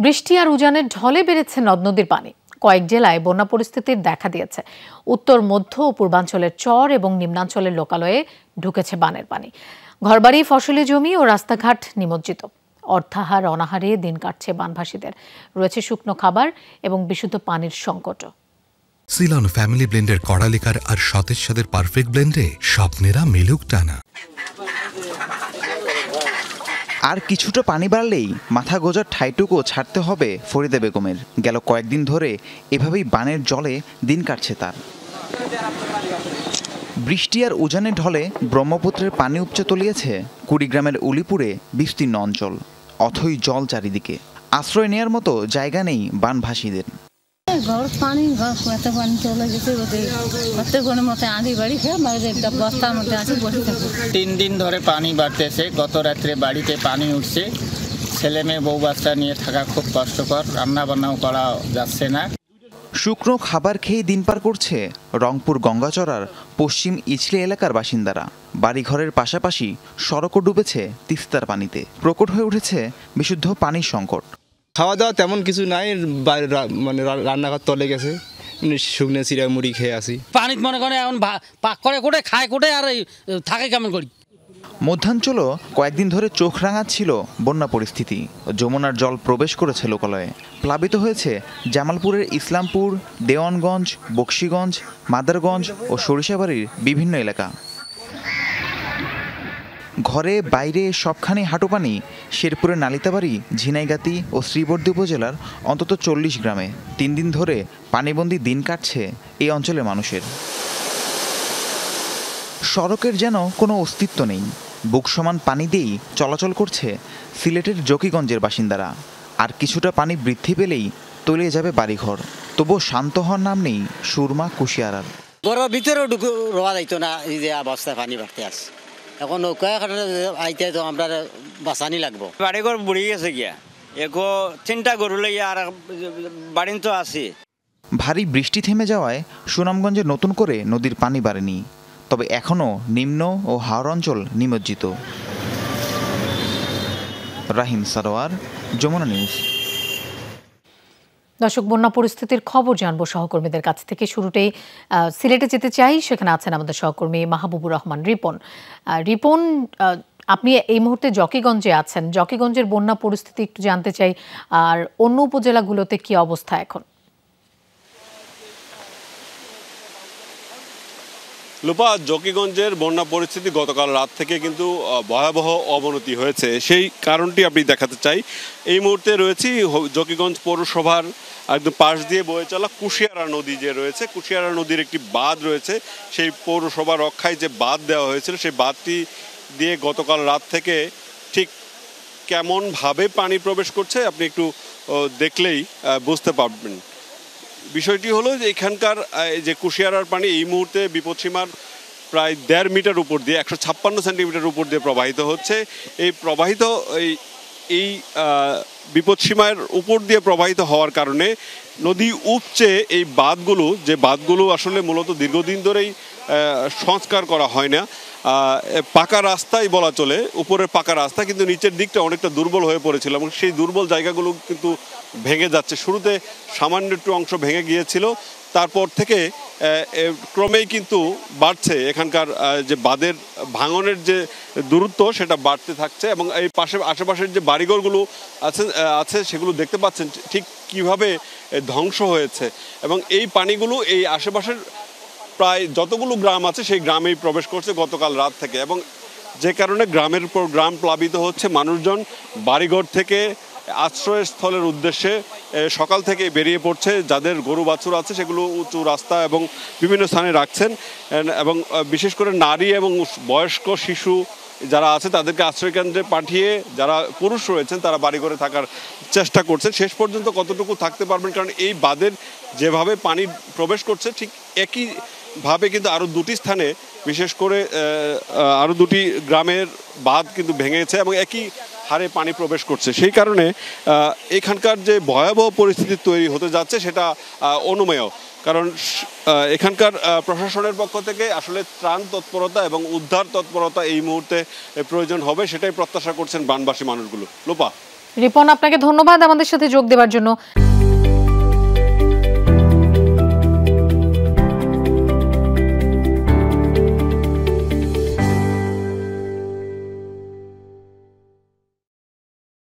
বৃষ্টি আর উজানের ঢলে বেড়েছে নদ নদীর পানি। কয়েক জেলায় বন্যা পরিস্থিতির দেখা দিয়েছে। উত্তর, মধ্য ও পূর্বাঞ্চলের চর এবং নিম্নাঞ্চলের লোকালয়ে ঢুকেছে বানের পানি। ঘরবাড়ি, ফসলি জমি ও রাস্তাঘাট নিমজ্জিত। অর্থাহার অনাহারে দিন কাটছে বানভাসীদের। রয়েছে শুকনো খাবার এবং বিশুদ্ধ পানির সংকটও। সিলন ফ্যামিলি ব্লেন্ডের কড়ালিকার আর সতেজ স্বাদের পারফেক্ট ব্লেন্ডে স্বপ্নেরা মেলুক টানা। আর কিছুটা পানি বাড়লেই মাথা গোজার ঠাইটুকু ছাড়তে হবে ফরিদা বেগমের। গেল কয়েকদিন ধরে এভাবেই বানের জলে দিন কাটছে তার। বৃষ্টি আর উজানের ঢলে ব্রহ্মপুত্রের পানি উপচে তলিয়েছে কুড়িগ্রামের উলিপুরে বিস্তীর্ণ অঞ্চল। অথই জল চারিদিকে, আশ্রয় নেয়ার মতো জায়গা নেই বানভাসীদের। ঘর পানি, ঘর পানি চলে গেছে। বস্তার মধ্যে আছে, বসে থাকবো। 3 দিন ধরে পানি বাড়তেছে। গত রাত্রে বাড়িতে পানি উঠছে। ছেলে মেয়ে বউ বাচ্চা নিয়ে থাকা খুব কষ্টকর, রান্না বান্নাও করা যাচ্ছে না। শুকনো খাবার খেয়ে দিন পার করছে রংপুর গঙ্গাচড়ার পশ্চিম ইচলি এলাকার বাসিন্দারা। বাড়িঘরের পাশাপাশি সড়কও ডুবেছে তিস্তার পানিতে। প্রকট হয়ে উঠেছে বিশুদ্ধ পানির সংকট। খাওয়া দাওয়া তেমন কিছু নাই, মানে রান্নাঘর তলে গেছে, শুকনো চিরা মুড়ি খেয়ে আসি। পানি মনে করে এখন পাক করে কোটে খায় কোটে আর থাকে কেমন করি। মধ্যাঞ্চলও কয়েকদিন ধরে চোখ রাঙাচ্ছিল বন্যা পরিস্থিতি। যমুনার জল প্রবেশ করেছে লোকালয়ে। প্লাবিত হয়েছে জামালপুরের ইসলামপুর, দেওয়ানগঞ্জ, বকশীগঞ্জ, মাদারগঞ্জ ও সরিষাবাড়ির বিভিন্ন এলাকা। ঘরে বাইরে সবখানে হাঁটু পানি শেরপুরের নালিতাবাড়ি, ঝিনাইগাতি ও শ্রীবর্দী উপজেলার অন্তত 40 গ্রামে। 3 দিন ধরে পানিবন্দী দিন কাটছে এই অঞ্চলের মানুষের। সড়কের যেন কোনো অস্তিত্ব নেই। বুক সমান পানি দিয়েই চলাচল করছে সিলেটের জকিগঞ্জের বাসিন্দারা। আর কিছুটা পানি বৃদ্ধি পেলেই তলিয়ে যাবে বাড়িঘর। তবুও শান্ত হওয়ার নাম নেই সুরমা, কুশিয়ারার। ঘরের ভিতরেও রোয়া যাইতো না, এই যে অবস্থায় পানি বাড়তে আসে। এখন আইতে তো আমরা বাঁচানি লাগবো। বাড়িঘর বুড়ি গেছে গিয়া, এগো 3টা গরু লইয়া আর বাড়ি তো আছে। ভারী বৃষ্টি থেমে যাওয়ায় সুনামগঞ্জে নতুন করে নদীর পানি বাড়েনি। তবে এখনও নিম্ন ও হাওর অঞ্চল নিমজ্জিত। রাহিম সারোয়ার, যমুনা নিউজ। দর্শক, বন্যা পরিস্থিতির খবর জানবো সহকর্মীদের কাছ থেকে। শুরুতেই সিলেটে যেতে চাই। সেখানে আছেন আমাদের সহকর্মী মাহবুবুর রহমান রিপন। রিপন, আপনি এই মুহূর্তে জকিগঞ্জে আছেন। জকিগঞ্জের বন্যা পরিস্থিতি একটু জানতে চাই, আর অন্য উপজেলাগুলোতে কি অবস্থা এখন? লোপা, জকিগঞ্জের বন্যা পরিস্থিতি গতকাল রাত থেকে কিন্তু ভয়াবহ অবনতি হয়েছে। সেই কারণটি আপনি দেখাতে চাই। এই মুহূর্তে রয়েছি জকিগঞ্জ পৌরসভার একদম পাশ দিয়ে বয়ে চলা কুশিয়ারা নদী যে রয়েছে, কুশিয়ারা নদীর একটি বাঁধ রয়েছে। সেই পৌরসভা রক্ষায় যে বাঁধ দেওয়া হয়েছিল, সেই বাঁধটি দিয়ে গতকাল রাত থেকে ঠিক কেমনভাবে পানি প্রবেশ করছে আপনি একটু দেখলেই বুঝতে পারবেন। বিষয়টি হলো যে এখানকার যে কুশিয়ারার পানি এই মুহূর্তে বিপদসীমার প্রায় 1.5 মিটার উপর দিয়ে 156 সেন্টিমিটার উপর দিয়ে প্রবাহিত হচ্ছে। এই প্রবাহিত এই বিপদসীমার উপর দিয়ে প্রবাহিত হওয়ার কারণে নদী উপচে এই বাঁধগুলো আসলে মূলত দীর্ঘদিন ধরেই সংস্কার করা হয় না। পাকা রাস্তাই বলা চলে, উপরের পাকা রাস্তা, কিন্তু নিচের দিকটা অনেকটা দুর্বল হয়ে পড়েছিল এবং সেই দুর্বল জায়গাগুলো কিন্তু ভেঙে যাচ্ছে। শুরুতে সামান্য একটু অংশ ভেঙে গিয়েছিল, তারপর থেকে ক্রমেই কিন্তু বাড়ছে। এখানকার যে বাঁধের ভাঙনের যে দূরত্ব সেটা বাড়তে থাকছে এবং এই আশেপাশের যে বাড়িঘরগুলো আছে সেগুলো দেখতে পাচ্ছেন ঠিক কিভাবে ধ্বংস হয়েছে। এবং এই পানিগুলো এই আশেপাশের প্রায় যতগুলো গ্রাম আছে সেই গ্রামেই প্রবেশ করছে গতকাল রাত থেকে, এবং যে কারণে গ্রামের উপর গ্রাম প্লাবিত হচ্ছে। মানুষজন বাড়িঘর থেকে আশ্রয়স্থলের উদ্দেশ্যে সকাল থেকে বেরিয়ে পড়ছে। যাদের গরু বাছুর আছে সেগুলো উঁচু রাস্তা এবং বিভিন্ন স্থানে রাখছেন, এবং বিশেষ করে নারী এবং বয়স্ক শিশু যারা আছে তাদেরকে আশ্রয়কেন্দ্রে পাঠিয়ে যারা পুরুষ রয়েছেন তারা বাড়িঘরে থাকার চেষ্টা করছেন। শেষ পর্যন্ত কতটুকু থাকতে পারবেন, কারণ এই বাঁধের যেভাবে পানি প্রবেশ করছে ঠিক একইভাবে কিন্তু আরও 2টি স্থানে, বিশেষ করে আরও 2টি গ্রামের বাঁধ কিন্তু ভেঙেছে এবং একই হারে পানি প্রবেশ করছে। সেই কারণে এখানকার যে ভয়াবহ পরিস্থিতি তৈরি হতে যাচ্ছে সেটা অনুমেয়। কারণ এখানকার প্রশাসনের পক্ষ থেকে আসলে ত্রাণ তৎপরতা এবং উদ্ধার তৎপরতা এই মুহূর্তে প্রয়োজন হবে, সেটাই প্রত্যাশা করছেন বানবাসী মানুষগুলো। লোপা। রিপন, আপনাকে ধন্যবাদ আমাদের সাথে যোগ দেওয়ার জন্য।